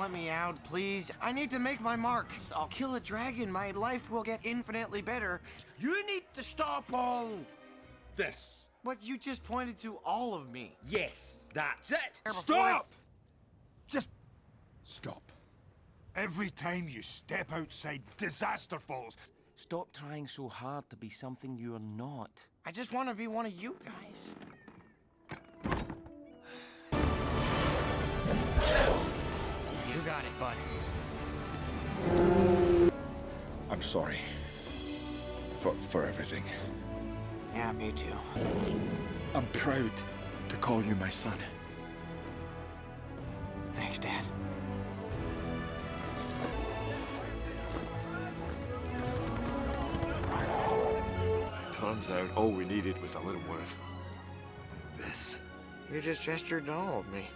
let me out, please. I need to make my mark. I'll kill a dragon. My life will get infinitely better. You need to stop all this. But you just pointed to all of me. Yes, that's it. Stop! Just stop. Every time you step outside, disaster falls. Stop trying so hard to be something you're not. I just want to be one of you guys. You got it, bud. I'm sorry. For everything. Yeah, me too. I'm proud to call you my son. Thanks, Dad. Turns out all we needed was a little more of this. You just gestured to all of me.